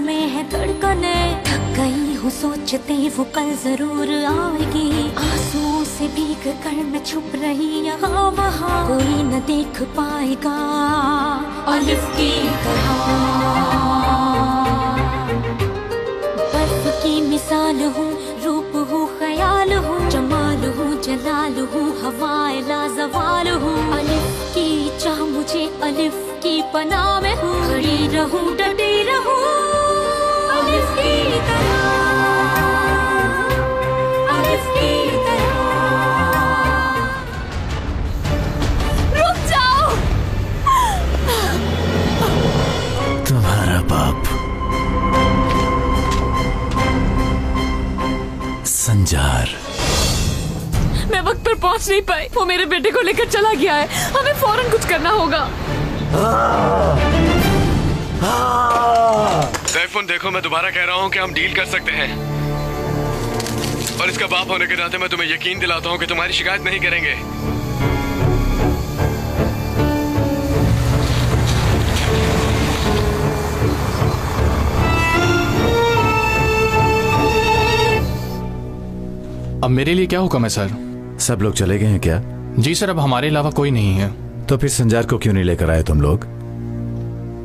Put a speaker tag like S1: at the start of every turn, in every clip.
S1: में है धड़कने, थक गई हूँ सोचते वो कल जरूर आएगी। आंसुओं से भीग कर मैं छुप रही यहाँ वहाँ, कोई न देख पाएगा अलिफ की तरह। बर्फ की मिसाल हूँ, रूप हूँ, ख्याल हूँ, जमाल हूँ, जलाल हूँ, हवाए लाजवाल हूँ। अलिफ की चाह मुझे अलिफ की पनाह में हूँ, खड़ी रहूँ डटी रहूँ अलिफ की तरह, अलिफ की तरह। रुक जाओ।
S2: तुम्हारा बाप संजार।
S3: मैं वक्त पर पहुंच नहीं पाई, वो मेरे बेटे को लेकर चला गया है, हमें फौरन कुछ करना होगा।
S4: तैफून देखो, मैं दोबारा कह रहा हूँ कि हम डील कर सकते हैं, और इसका बाप होने के नाते मैं तुम्हें यकीन दिलाता हूँ कि तुम्हारी शिकायत नहीं करेंगे।
S5: अब मेरे लिए क्या हुक्म है सर?
S2: सब लोग चले गए हैं क्या?
S5: जी सर, अब हमारे अलावा कोई नहीं है।
S2: तो फिर संजार को क्यों नहीं लेकर आए तुम लोग?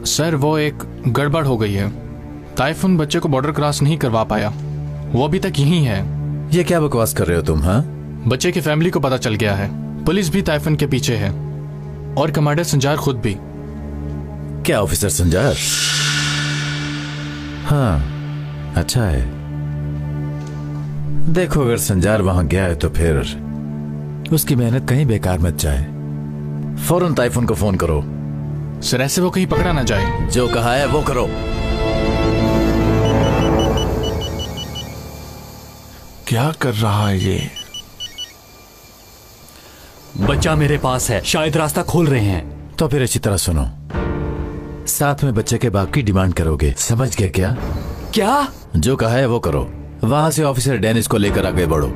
S5: सर वो एक गड़बड़ हो गई है, ताइफून बच्चे को बॉर्डर क्रॉस नहीं करवा पाया, वो अभी तक यहीं है।
S2: ये क्या बकवास कर रहे हो तुम? हाँ,
S5: बच्चे की फैमिली को पता चल गया है, पुलिस भी ताइफून के पीछे है, और कमांडर संजार खुद भी।
S2: क्या ऑफिसर संजार? हाँ, अच्छा है। देखो, अगर संजार वहां गया है तो फिर उसकी मेहनत कहीं बेकार मत जाए। फौरन ताइफून को फोन करो।
S5: सर ऐसे वो कहीं पकड़ा ना जाए।
S2: जो कहा है वो करो।
S6: क्या कर रहा है ये?
S7: बच्चा मेरे पास है, शायद रास्ता खोल रहे हैं।
S2: तो फिर अच्छी तरह सुनो, साथ में बच्चे के बाप की डिमांड करोगे, समझ गए क्या?
S7: क्या?
S2: जो कहा है वो करो। वहां से ऑफिसर डेनिस को लेकर आगे बढ़ो।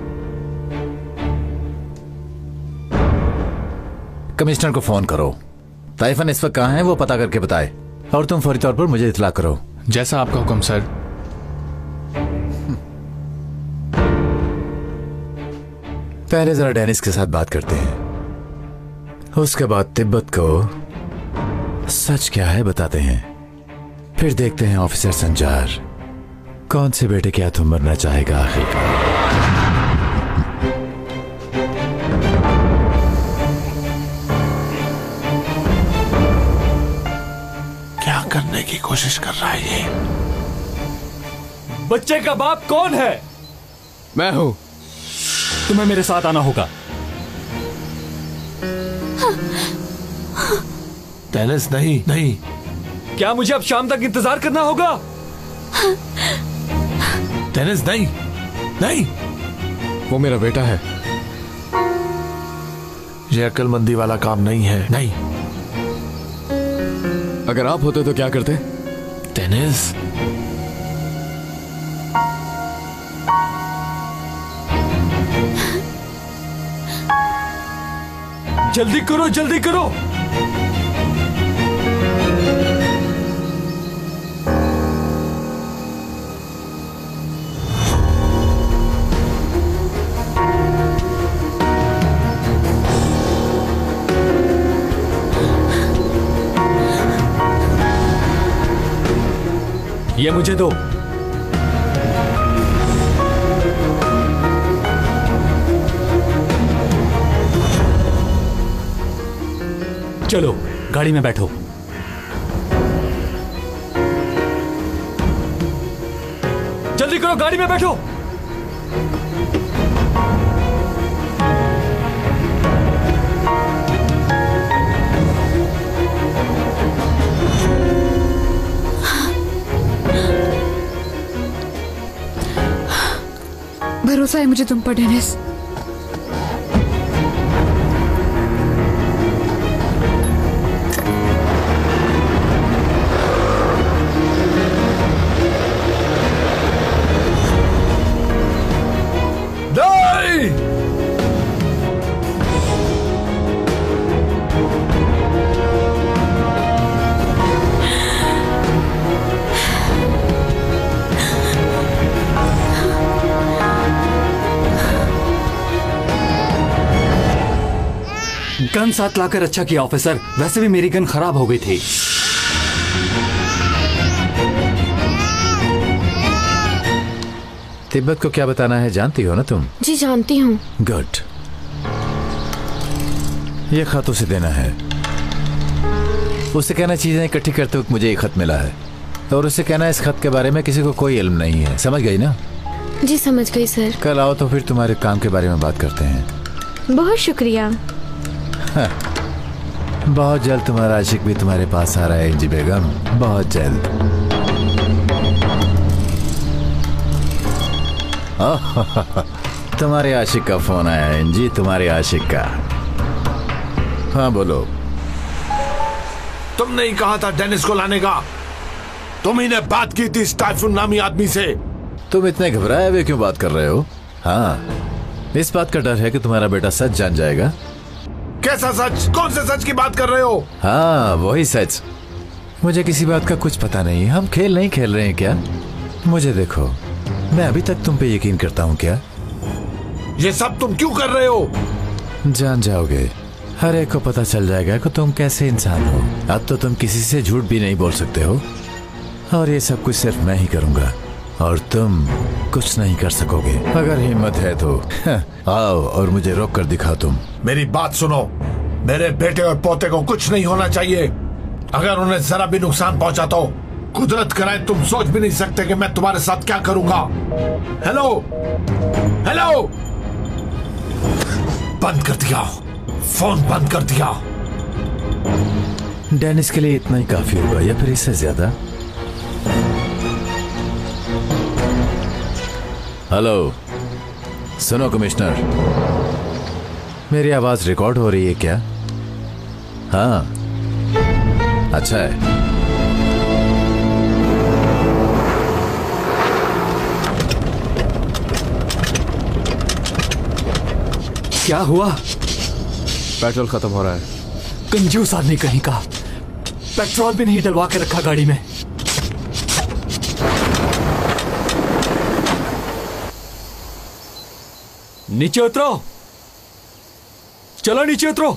S2: कमिश्नर को फोन करो। ताइफून इस वक्त कहां है वो पता करके बताए, और तुम फौरी तौर पर मुझे इत्तला करो।
S5: जैसा आपका हुक्म सर।
S2: पहले जरा डेनिस के साथ बात करते हैं, उसके बाद तिब्बत को सच क्या है बताते हैं, फिर देखते हैं ऑफिसर संजार कौन से बेटे के हाथों मरना चाहेगा आखिरकार।
S6: क्या करने की कोशिश कर रहा है ये?
S7: बच्चे का बाप कौन है?
S4: मैं हूं।
S7: तुम्हें मेरे साथ आना होगा।
S6: डेनिस, नहीं नहीं।
S7: क्या मुझे अब शाम तक इंतजार करना होगा?
S6: डेनिस, नहीं नहीं।
S4: वो मेरा बेटा है।
S6: ये अक्लमंदी वाला काम नहीं है। नहीं।
S4: अगर आप होते तो क्या करते?
S6: डेनिस,
S7: जल्दी करो, जल्दी करो। ये मुझे दो। चलो गाड़ी में बैठो। जल्दी करो, गाड़ी में बैठो।
S3: भरोसा है मुझे तुम पर डेनिस।
S7: गन साथ लाकर अच्छा किया ऑफिसर, वैसे भी मेरी गन खराब हो गई थी।
S2: तिब्बत को क्या बताना है जानती हो ना तुम?
S3: जी जानती हूँ।
S2: गुड। ये खत उसे देना है। उसे कहना चीजें इकट्ठी करते वक्त मुझे एक खत मिला है, और उसे कहना इस खत के बारे में किसी को कोई इल्म नहीं है। समझ गई ना?
S3: जी समझ गई सर।
S2: कल आओ तो फिर तुम्हारे काम के बारे में बात करते हैं।
S3: बहुत शुक्रिया।
S2: बहुत जल्द तुम्हारा आशिक भी तुम्हारे पास आ रहा है एंजी बेगम, बहुत जल्द। तुम्हारे आशिक का फोन आया एंजी, तुम्हारे आशिक का। हाँ बोलो।
S6: तुमने ही कहा था डेनिस को लाने का। तुम ही ने बात की थी टाइफून नामी आदमी से।
S2: तुम इतने घबराए हुए क्यों बात कर रहे हो? हाँ, इस बात का डर है कि तुम्हारा बेटा सच जान जाएगा।
S6: कैसा सच? कौन से सच की बात कर रहे हो?
S2: हाँ वही सच। मुझे किसी बात का कुछ पता नहीं। हम खेल नहीं खेल रहे हैं क्या? मुझे देखो, मैं अभी तक तुम पे यकीन करता हूँ क्या?
S6: ये सब तुम क्यों कर रहे हो?
S2: जान जाओगे, हर एक को पता चल जाएगा कि तुम कैसे इंसान हो। अब तो तुम किसी से झूठ भी नहीं बोल सकते हो, और ये सब कुछ सिर्फ मैं ही करूंगा, और तुम कुछ नहीं कर सकोगे। अगर हिम्मत है तो आओ और मुझे रोक कर दिखाओ तुम।
S6: मेरी बात सुनो, मेरे बेटे और पोते को कुछ नहीं होना चाहिए। अगर उन्हें जरा भी नुकसान पहुंचा तो कुदरत कराए तुम सोच भी नहीं सकते कि मैं तुम्हारे साथ क्या करूंगा। हेलो हेलो, बंद कर दिया फोन, बंद कर दिया।
S2: डेनिस के लिए इतना ही काफी होगा या फिर इससे ज्यादा? हेलो, सुनो कमिश्नर, मेरी आवाज रिकॉर्ड हो रही है क्या? हाँ, अच्छा है।
S7: क्या हुआ?
S5: पेट्रोल खत्म हो रहा है।
S7: कंजूस आदमी कहीं का, पेट्रोल भी नहीं डलवा के रखा गाड़ी में। नीचे उतरो, चलो नीचे उतरो।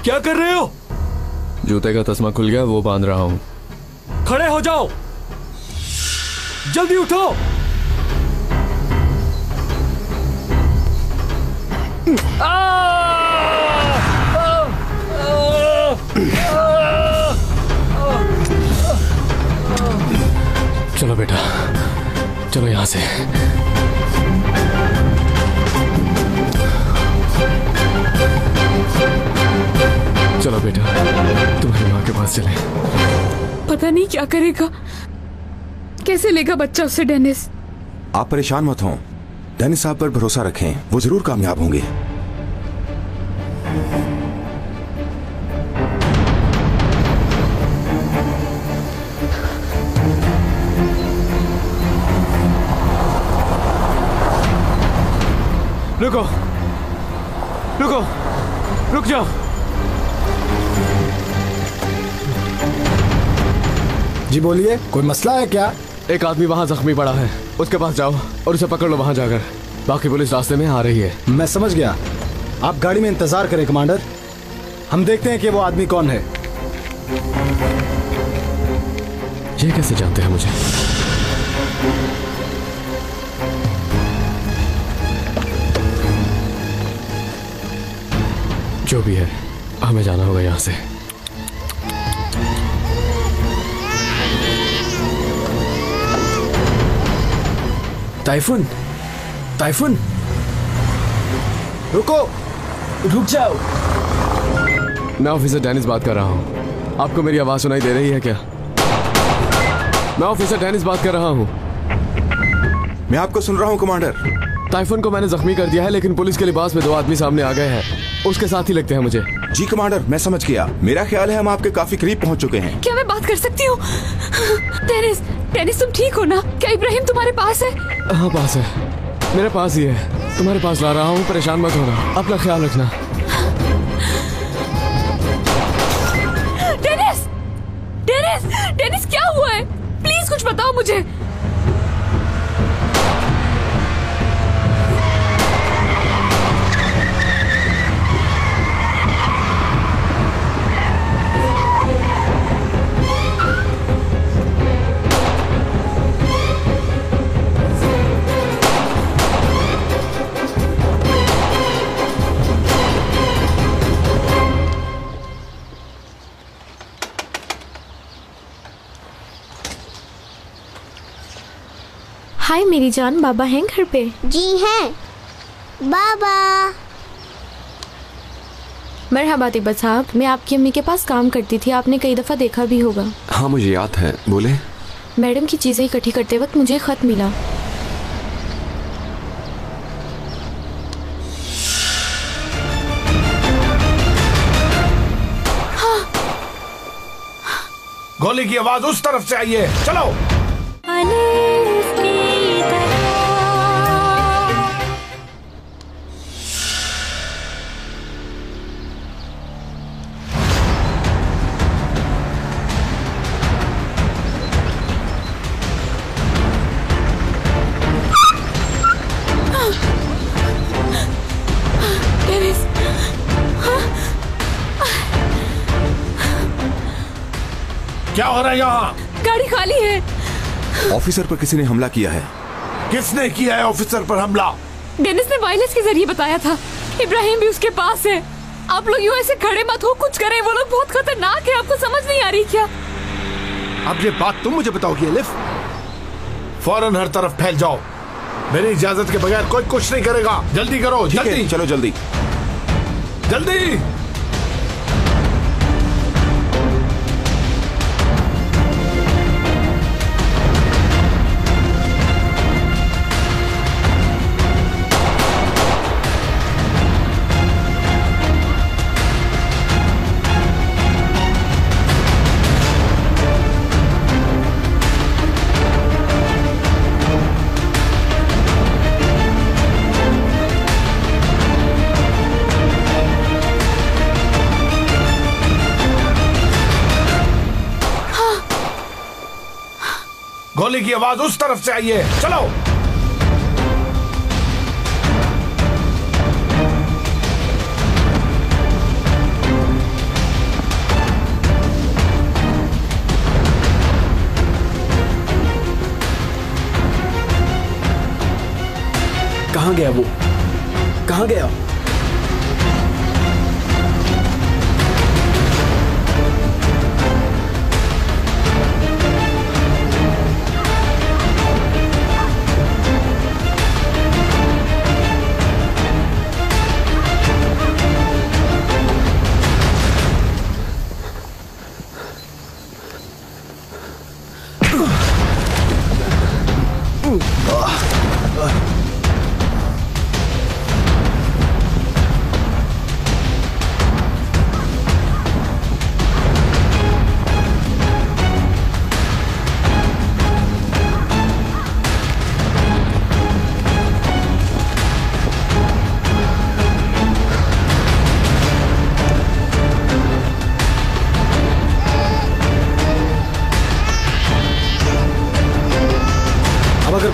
S7: क्या कर रहे हो?
S5: जूते का तस्मा खुल गया, वो बांध रहा हूं।
S7: खड़े हो जाओ, जल्दी उठो।
S5: चलो बेटा, चलो यहां से। चलो बेटा, तुम्हारी माँ के पास चले।
S3: पता नहीं क्या करेगा, कैसे लेगा बच्चा उससे डेनिस।
S8: आप परेशान मत हो, डेनिस साहब पर भरोसा रखें, वो जरूर कामयाब होंगे।
S5: रुको, रुको, रुक जाओ।
S9: जी बोलिए, कोई मसला है क्या?
S5: एक आदमी वहां जख्मी पड़ा है, उसके पास जाओ और उसे पकड़ लो वहां जाकर। बाकी पुलिस रास्ते में आ रही है।
S9: मैं समझ गया, आप गाड़ी में इंतजार करें कमांडर, हम देखते हैं कि वो आदमी कौन है।
S5: ये कैसे जानते हैं मुझे? जो भी है, हमें जाना होगा यहां से।
S9: टाइफून, टाइफून, रुको, रुक जाओ।
S5: मैं ऑफिसर डेनिस बात कर रहा हूँ। आपको मेरी आवाज सुनाई दे रही है क्या? मैं ऑफिसर डेनिस बात कर रहा हूँ।
S8: मैं आपको सुन रहा हूँ कमांडर।
S5: टाइफून को मैंने जख्मी कर दिया है, लेकिन पुलिस के लिबास में 2 आदमी सामने आ गए हैं। उसके साथ ही लगते हैं मुझे।
S8: जी कमांडर, मैं समझ गया। मेरा ख्याल है हम आपके काफी करीब पहुंच चुके हैं।
S3: क्या मैं बात कर सकती हूँ? डेनिस, डेनिस तुम ठीक हो ना? क्या इब्राहिम तुम्हारे पास है?
S5: हाँ पास है, मेरे पास ही है। तुम्हारे पास ला रहा हूँ, परेशान मत होना, अपना ख्याल रखना।
S3: डेनिस, डेनिस, डेनिस क्या हुआ है? प्लीज कुछ बताओ मुझे। हाय मेरी जान, बाबा हैं घर पे?
S10: जी हैं बाबा।
S3: मरहबा तिब्बत साहब, मैं आपकी अम्मी के पास काम करती थी, आपने कई दफ़ा देखा भी होगा।
S5: हाँ मुझे याद है, बोले।
S3: मैडम की चीज़ें इकट्ठी करते वक्त मुझे खत मिला।
S6: गोली की आवाज उस तरफ से आई है, चलो। क्या हो रहा है यहाँ?
S3: गाड़ी खाली है।
S8: ऑफिसर पर किसी ने हमला किया है।
S6: किसने किया है ऑफिसर पर हमला?
S3: डेनिस ने वायरलेस के जरिए बताया था। इब्राहिम भी उसके पास है। आप लोग यूं ऐसे खड़े मत हो, कुछ करें, वो लोग बहुत खतरनाक है। आपको समझ नहीं आ रही क्या?
S6: अब ये बात तुम मुझे बताओगी एलिफ? फौरन हर तरफ फैल जाओ, मेरी इजाजत के बगैर कोई कुछ नहीं करेगा। जल्दी करो, जल्दी।
S8: चलो जल्दी
S6: जल्दी। गोली की आवाज उस तरफ से आई है, चलो।
S9: कहाँ गया वो? कहाँ गया?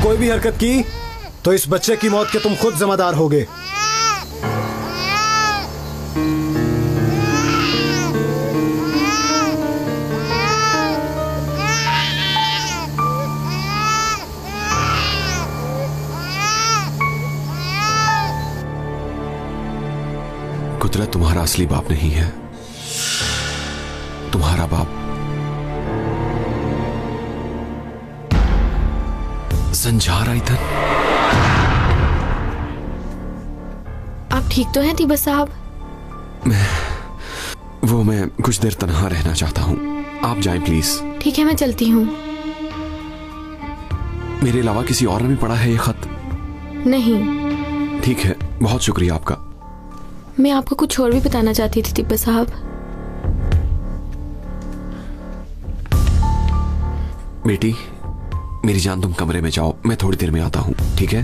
S9: कोई भी हरकत की तो इस बच्चे की मौत के तुम खुद जिम्मेदार होगे।
S5: कुदरत तुम्हारा असली बाप नहीं है, तुम्हारा बाप संजार आइतन।
S3: आप ठीक तो हैं तिब्बत साहब?
S5: मैं कुछ देर तन्हा रहना चाहता हूँ, आप जाएं प्लीज।
S3: ठीक है, मैं चलती हूँ।
S5: मेरे अलावा किसी और ने भी पढ़ा है ये खत?
S3: नहीं।
S5: ठीक है, बहुत शुक्रिया आपका।
S3: मैं आपको कुछ और भी बताना चाहती थी तिब्बत साहब।
S5: बेटी मेरी जान, तुम कमरे में जाओ, मैं थोड़ी देर में आता हूँ, ठीक है?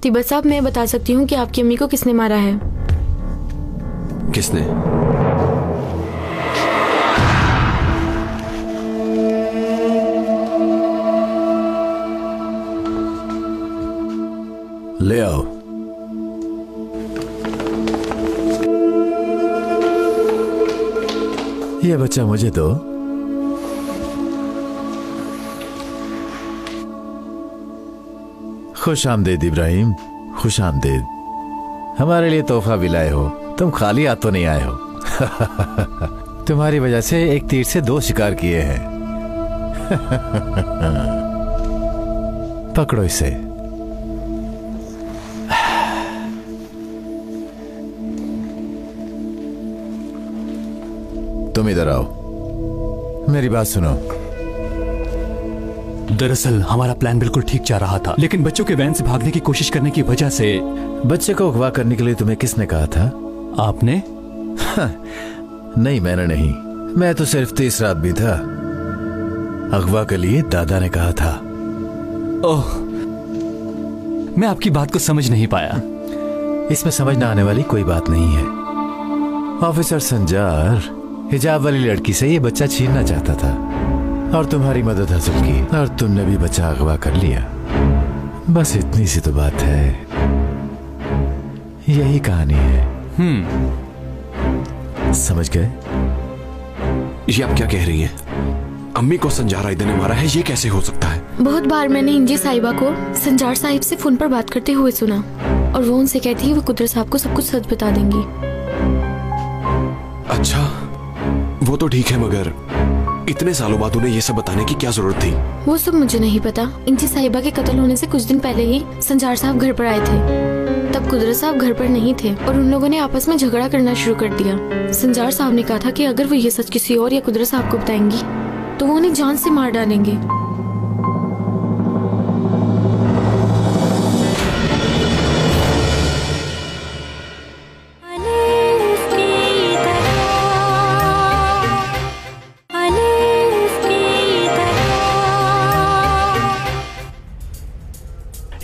S3: तिब्बत साहब, मैं बता सकती हूँ कि आपकी अम्मी को किसने मारा है।
S5: किसने?
S2: ले आओ। ये बच्चा मुझे दो। खुश आमदेद इब्राहिम, खुश आमदेद। हमारे लिए तोहफा भी लाए हो, तुम खाली हाथ तो नहीं आए हो। तुम्हारी वजह से एक तीर से दो शिकार किए हैं। पकड़ो इसे। तुम इधर आओ, मेरी बात सुनो।
S7: दरअसल हमारा प्लान बिल्कुल ठीक जा रहा था, लेकिन बच्चों के वैन से भागने की कोशिश करने की वजह से।
S2: बच्चे को अगवा करने के लिए तुम्हें किसने कहा था?
S7: आपने?
S2: नहीं, मैंने नहीं। मैं तो सिर्फ तीसरा आदमी था। अगवा के लिए दादा ने कहा था।
S7: ओह, मैं आपकी बात को समझ नहीं पाया।
S2: इसमें समझ ना आने वाली कोई बात नहीं है। ऑफिसर संजार हिजाब वाली लड़की से ये बच्चा छीनना चाहता था और तुम्हारी मदद हासिल की, और तुमने भी बच्चा अगवा कर लिया। बस इतनी सी तो बात है। यही कहानी है। समझ गए?
S8: ये आप क्या कह रही हैं? अम्मी को संजार आयदा ने मारा है, ये कैसे हो सकता है?
S11: बहुत बार मैंने इंजी साहिबा को संजार साहिब से फोन पर बात करते हुए सुना, और वो उनसे कहती है वो कुदरत साहब को सब कुछ सच बता देंगी।
S8: अच्छा, वो तो ठीक है, मगर इतने सालों बाद उन्हें ये सब बताने की क्या जरूरत थी?
S11: वो सब मुझे नहीं पता। इंजी साहिबा के कत्ल होने से कुछ दिन पहले ही संजार साहब घर पर आए थे। तब कुदरत साहब घर पर नहीं थे और उन लोगों ने आपस में झगड़ा करना शुरू कर दिया। संजार साहब ने कहा था कि अगर वो ये सच किसी और या कुदरत साहब को बताएंगी तो वो उन्हें जान से मार डालेंगे।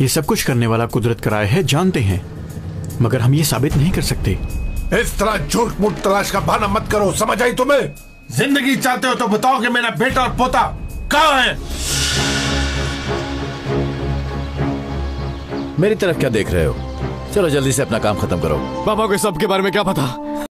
S7: ये सब कुछ करने वाला कुदरत कराए है, जानते हैं, मगर हम ये साबित नहीं कर सकते।
S6: इस तरह झूठ मूठ तलाश का बहाना मत करो, समझ आई तुम्हें? जिंदगी चाहते हो तो बताओ कि मेरा बेटा और पोता कहाँ है?
S2: मेरी तरफ क्या देख रहे हो? चलो जल्दी से अपना काम खत्म करो।
S5: पापा को सबके बारे में क्या पता?